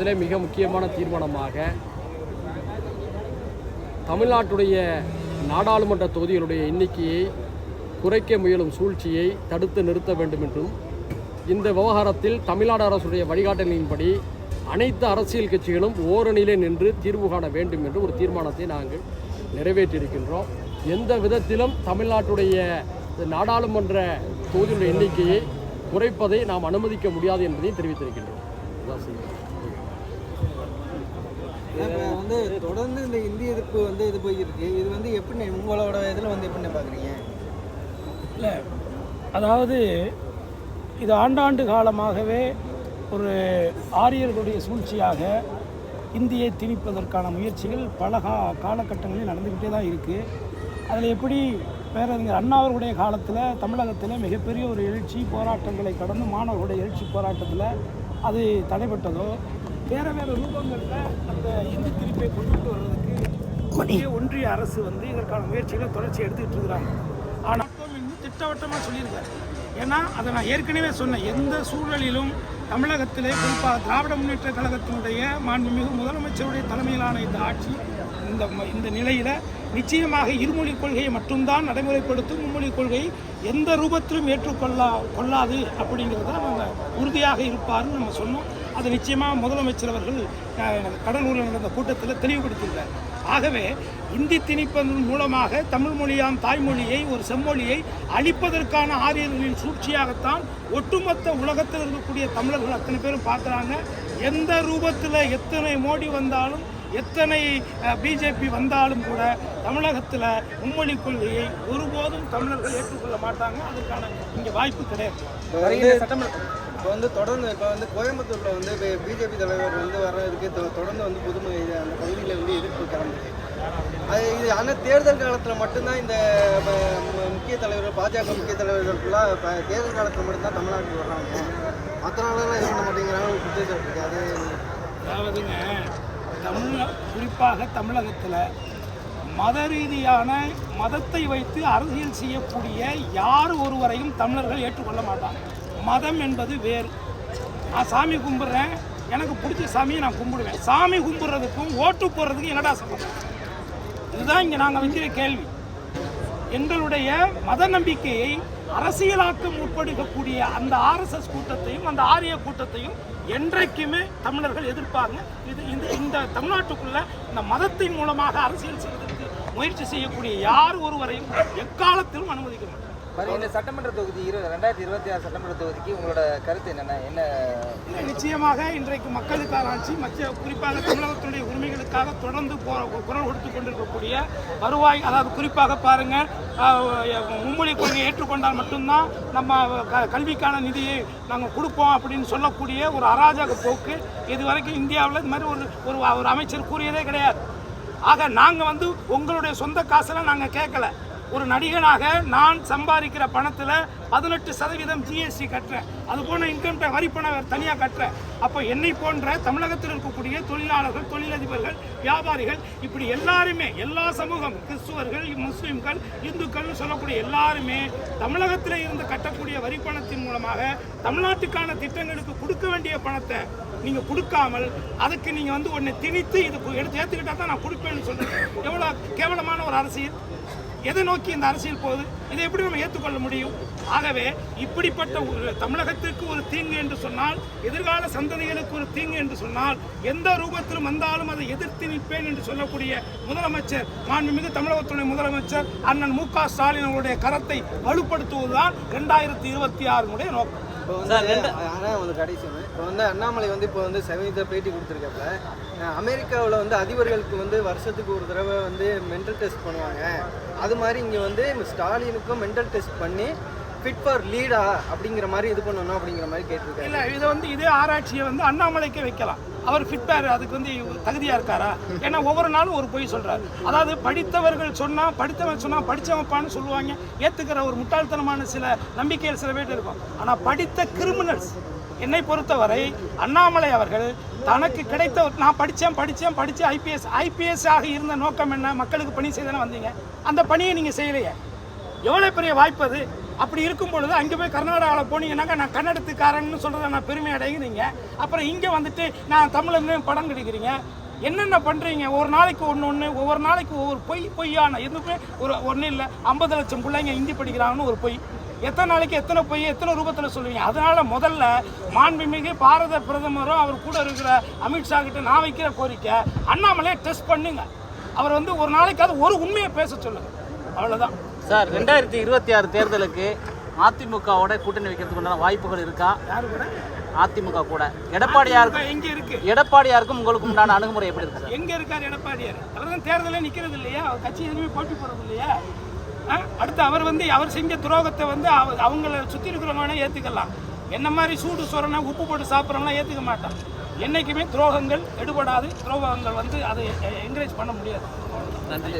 இதில் மிக முக்கியமான தீர்மானமாக தமிழ்நாட்டுடைய நாடாளுமன்ற தொகுதிகளுடைய எண்ணிக்கையை குறைக்க முயலும் சூழ்ச்சியை தடுத்து நிறுத்த வேண்டும் என்றும், இந்த விவகாரத்தில் தமிழ்நாடு அரசுடைய வழிகாட்டலின்படி அனைத்து அரசியல் கட்சிகளும் ஓரணியிலே நின்று தீர்வு காண வேண்டும் என்று ஒரு தீர்மானத்தை நாங்கள் நிறைவேற்றியிருக்கின்றோம். எந்த விதத்திலும் தமிழ்நாட்டுடைய நாடாளுமன்ற தொகுதியுடைய எண்ணிக்கையை குறைப்பதை நாம் அனுமதிக்க முடியாது என்பதையும் தெரிவித்திருக்கின்றோம். தொடர்ந்து இந்த இந்திய எதிர்ப்பு இது போயிருக்கு. இது எப்படி உங்களோட இதில் எப்படி பார்க்குறீங்க? இல்லை, அதாவது இது ஆண்டாண்டு காலமாகவே ஒரு ஆரியர்களுடைய சூழ்ச்சியாக இந்தியை திணிப்பதற்கான முயற்சிகள் பல காலகட்டங்களில் நடந்துக்கிட்டே தான் இருக்குது. அதில் எப்படி பேரறிஞர் அண்ணா அவர்களுடைய காலத்தில் தமிழகத்தில் மிகப்பெரிய ஒரு எழுச்சி போராட்டங்களை கடந்து மாணவர்களுடைய எழுச்சி போராட்டத்தில் அது தடைப்பட்டதோ, வேறு ரூபங்களில் அந்த இந்தி திணிப்பை கொண்டுட்டு வர்றதுக்கு ஒன்றிய அரசு இதற்கான முயற்சிகளை தொடர்ச்சி எடுத்துக்கிட்டு இருக்கிறாங்க. ஆனால் இன்னும் திட்டவட்டமாக சொல்லியிருக்காரு. ஏன்னா அதை நான் ஏற்கனவே சொன்னேன், எந்த சூழலிலும் தமிழகத்திலே குறிப்பாக திராவிட முன்னேற்ற கழகத்தினுடைய மாண்புமிகு முதலமைச்சருடைய தலைமையிலான இந்த ஆட்சி இந்த நிலையில் நிச்சயமாக இருமொழி கொள்கையை மட்டும்தான் நடைமுறைப்படுத்தும், மும்மொழி கொள்கையை எந்த ரூபத்திலும் கொள்ளாது அப்படிங்கிறத நம்ம உறுதியாக இருப்பார்னு நம்ம சொன்னோம். அது நிச்சயமாக முதலமைச்சர் அவர்கள் கடலூரில் நடந்த கூட்டத்தில் தெளிவுபடுத்தியிருக்கார். ஆகவே இந்தி திணிப்பதன் மூலமாக தமிழ் மொழியாம் தாய்மொழியை, ஒரு செம்மொழியை அழிப்பதற்கான ஆரியர்களின் சூழ்ச்சியாகத்தான் ஒட்டுமொத்த உலகத்தில் இருக்கக்கூடிய தமிழர்கள் அத்தனை பேரும் பார்க்குறாங்க. எந்த ரூபத்தில் எத்தனை மோடி வந்தாலும், எத்தனை பிஜேபி வந்தாலும் கூட தமிழகத்தில் மும்மொழி கொள்கையை ஒருபோதும் தமிழர்கள் ஏற்றுக்கொள்ள மாட்டாங்க. அதற்கான இங்கே வாய்ப்பு கிடையாது. இப்போ தொடர்ந்து கோயம்புத்தூரில் பிஜேபி தலைவர் வர்றதுக்கு தொடர்ந்து புதுமை அந்த பகுதியில் எதிர்ப்பு கிளம்புது. இது ஆனால் தேர்தல் காலத்தில் மட்டும்தான் இந்த முக்கிய தலைவர்கள், பாஜக முக்கிய தலைவர்கள்லாம் தேர்தல் காலத்தில் மட்டும்தான் தமிழ்நாட்டுக்கு வர்றாங்க. மற்ற நாளெல்லாம் இது பண்ண மாட்டேங்கிறாங்க ஒரு குற்றச்சாட்டு இருக்குது. அது அதாவதுங்க, குறிப்பாக தமிழகத்தில் மத ரீதியான மதத்தை வைத்து அரசியல் செய்யக்கூடிய யார் ஒருவரையும் தமிழர்கள் ஏற்றுக்கொள்ள மாட்டாங்க. மதம் என்பது வேறு. நான் சாமி கும்பிட்றேன், எனக்கு பிடிச்ச சாமியை நான் கும்பிடுவேன். சாமி கும்பிட்றதுக்கும் ஓட்டு போடுறதுக்கும் என்னடா சம்பந்தம்? இதுதான் இங்கே நாங்கள் வைக்கிற கேள்வி. எங்களுடைய மத நம்பிக்கையை அரசியலாக்க முற்படுத்தக்கூடிய அந்த ஆர்எஸ்எஸ் கூட்டத்தையும் அந்த ஆரிய கூட்டத்தையும் என்றைக்குமே தமிழர்கள் எதிர்ப்பாங்க. இந்த தமிழ்நாட்டுக்குள்ள இந்த மதத்தின் மூலமாக அரசியல் செய்வதற்கு முயற்சி செய்யக்கூடிய யார் ஒருவரையும் எக்காலத்திலும் அனுமதிக்க மாட்டாங்க. இந்த சட்டமன்ற தொகுதி 2026 சட்டமன்ற தொகுதிக்கு உங்களோட கருத்து என்ன? நிச்சயமாக இன்றைக்கு மக்களுக்கான ஆட்சி, குறிப்பாக தமிழகத்தினுடைய உரிமைகளுக்காக தொடர்ந்து குரல் கொடுத்து கொண்டிருக்கக்கூடிய வருவாய், அதாவது குறிப்பாக பாருங்கள், மும்மொழி கொள்கையை ஏற்றுக்கொண்டால் மட்டும்தான் நம்ம கல்விக்கான நிதியை நாங்கள் கொடுப்போம் அப்படின்னு சொல்லக்கூடிய ஒரு அராஜக போக்கு இதுவரைக்கும் இந்தியாவில் இது மாதிரி ஒரு அமைச்சர் கூறியதே கிடையாது. ஆக நாங்கள் உங்களுடைய சொந்த காசெல்லாம் நாங்கள் கேட்கல. ஒரு நடிகனாக நான் சம்பாதிக்கிற பணத்தில் 18% ஜிஎஸ்டி கட்டுறேன். அது போன இன்கம் டேக்ஸ் வரி பணம் தனியாக கட்டுறேன். அப்போ என்னை போன்ற தமிழகத்தில் இருக்கக்கூடிய தொழிலாளர்கள், தொழிலதிபர்கள், வியாபாரிகள், இப்படி எல்லாருமே, எல்லா சமூகம், கிறிஸ்துவர்கள், முஸ்லீம்கள், இந்துக்கள்னு சொல்லக்கூடிய எல்லாருமே தமிழகத்தில் இருந்து கட்டக்கூடிய வரி பணத்தின் மூலமாக தமிழ்நாட்டுக்கான திட்டங்களுக்கு கொடுக்க வேண்டிய பணத்தை நீங்கள் கொடுக்காமல் அதுக்கு நீங்கள் ஒன்றை திணித்து இது எடுத்து ஏற்றுக்கிட்டா தான் நான் கொடுப்பேன்னு சொல்லுங்கள். எவ்வளோ கேவலமான ஒரு அரசியல்! எதை நோக்கி இந்த அரசியல் போகுது? இதை எப்படி நம்ம ஏற்றுக்கொள்ள முடியும்? ஆகவே இப்படிப்பட்ட தமிழகத்திற்கு ஒரு தீங்கு என்று சொன்னால், எதிர்கால சந்ததிகளுக்கு ஒரு தீங்கு என்று சொன்னால், எந்த ரூபத்திலும் வந்தாலும் அதை எதிர்த்து நிற்பேன் என்று சொல்லக்கூடிய முதலமைச்சர், மாண்புமிகு தமிழகத்துடைய முதலமைச்சர் அண்ணன் மு.க. ஸ்டாலின் அவருடைய கரத்தை வலுப்படுத்துவதுதான் 2026 நோக்கம். கடைசி அண்ணாமலை இப்போ சமீப பேட்டி கொடுத்துருக்கப்ப அமெரிக்காவில் அதிபர்களுக்கு வருஷத்துக்கு ஒரு தடவை மென்டல் டெஸ்ட் பண்ணுவாங்க. அது மாதிரி இங்கே ஸ்டாலினுக்கும் மென்டல் டெஸ்ட் பண்ணி ஃபிட் ஃபார் லீடா அப்படிங்கிற மாதிரி இது பண்ணணும் அப்படிங்கிற மாதிரி கேட்டிருக்காரு. இல்லை, இதை இதே ஆராய்ச்சியை அண்ணாமலைக்கே வைக்கலாம். அவர் ஃபிட்டார், அதுக்கு தகுதியாக இருக்காரா? ஏன்னா ஒவ்வொரு நாளும் ஒரு பொய் சொல்கிறார். அதாவது படித்தவர்கள் சொன்னால், படித்தவன்ப்பான்னு சொல்லுவாங்க. ஏற்றுக்கிற ஒரு முட்டாள்தனமான சில நம்பிக்கைகள் சில பேர் இருக்கும். ஆனால் படித்த கிரிமினல்ஸ், என்னை பொறுத்தவரை அண்ணாமலை அவர்கள் தனக்கு கிடைத்த, நான் படித்து ஐபிஎஸ் ஆக இருந்த நோக்கம் என்ன? மக்களுக்கு பணி செய்தானே வந்தீங்க. அந்த பணியை நீங்கள் செய்யலையே. எவ்வளோ பெரிய வாய்ப்பு அது! அப்படி இருக்கும் பொழுது அங்கே போய் கர்நாடகாவில் போனீங்கன்னாக்கா நான் கன்னடத்துக்காரன்னு சொல்கிறத நான் பெருமை அடைகிறீங்க. அப்புறம் இங்கே வந்துட்டு நான் தமிழ்னு படம் கிடைக்கிறீங்க. என்னென்ன பண்ணுறீங்க? ஒரு நாளைக்கு ஒன்று ஒவ்வொரு நாளைக்கு ஒவ்வொரு பொய்யான எதுவுமே ஒன்றும் இல்லை. 50 லட்சம் பிள்ளைங்க ஹிந்தி படிக்கிறாங்கன்னு ஒரு பொய். எத்தனை நாளைக்கு எத்தனை பொய் எத்தனை ரூபத்தில் சொல்லுவீங்க? அதனால் முதல்ல மாண்புமிகு பாரத பிரதமரும் அவர் கூட இருக்கிற அமித்ஷா கிட்ட நான் வைக்கிற கோரிக்கை, அண்ணாமலையை டெஸ்ட் பண்ணுங்க. அவர் வந்து ஒரு நாளைக்காவது ஒரு உண்மையை பேச சொல்லுங்க. அவ்வளோதான் சார். 2026 தேர்தலுக்கு அதிமுகவோட கூட்டணி வைக்கிறதுக்கு உண்டான வாய்ப்புகள் இருக்கா? யாரு கூட? அதிமுக கூட எடப்பாடியாருக்கும் எங்கே இருக்கு? எடப்பாடியாருக்கும் உங்களுக்கு உண்டான அணுகுமுறை எப்படி இருக்கு? எங்கே இருக்கார் எடப்பாடியார்? அவர் தான் தேர்தலே நிற்கிறது இல்லையா? அவர் கட்சி எதுவுமே போட்டி போடுறது இல்லையா? அடுத்து அவர் வந்து அவர் செஞ்ச துரோகத்தை வந்து அவங்கள சுற்றி இருக்கிறவங்க ஏற்றுக்கலாம். என்ன மாதிரி சூடு சொரணை உப்பு போட்டு சாப்பிட்றவங்களாம் ஏற்றுக்க மாட்டான். என்றைக்குமே துரோகங்கள் எடுபடாது. துரோகங்கள் வந்து அதை என்கரேஜ் பண்ண முடியாது. நன்றி.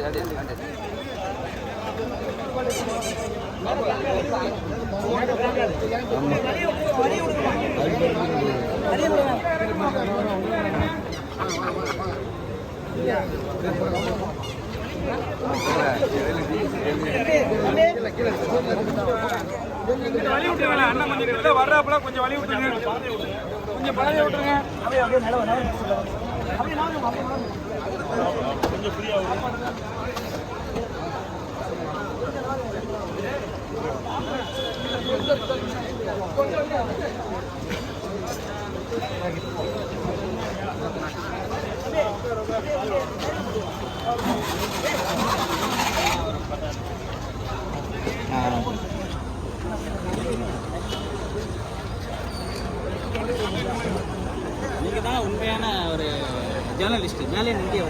வழி விட்டுருங்களா அண்ணா? கொஞ்சம் வர்றப்பெல்லாம் கொஞ்சம் வழி விட்டுருங்க. கொஞ்சம் பழைய விட்டுருங்க. கொஞ்சம் ஃப்ரீயாக நீங்கள் தான் உண்மையான ஒரு ஜேர்னலிஸ்ட். மேலே இந்தியா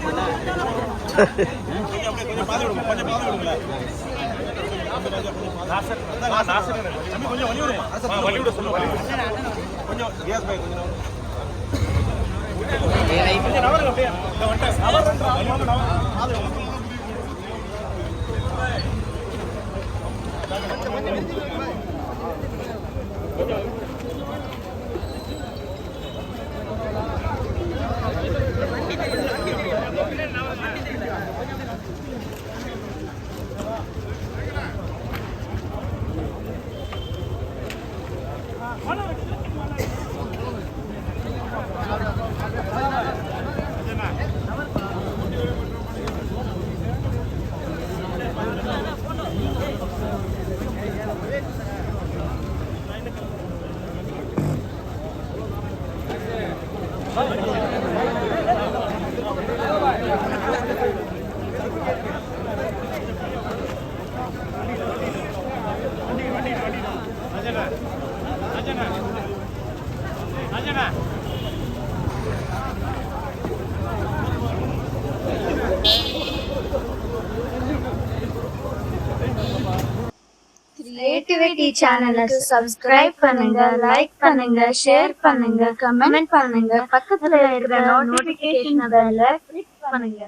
கிரியேட்டிவிட்டி சேனலுக்கு சப்ஸ்கிரைப் பண்ணுங்க, லைக் பண்ணுங்க, ஷேர் பண்ணுங்க, கமெண்ட் பண்ணுங்க. பக்கத்துல இருக்கிற நோட்டிபிகேஷன் பெல்ல கிளிக் பண்ணுங்க.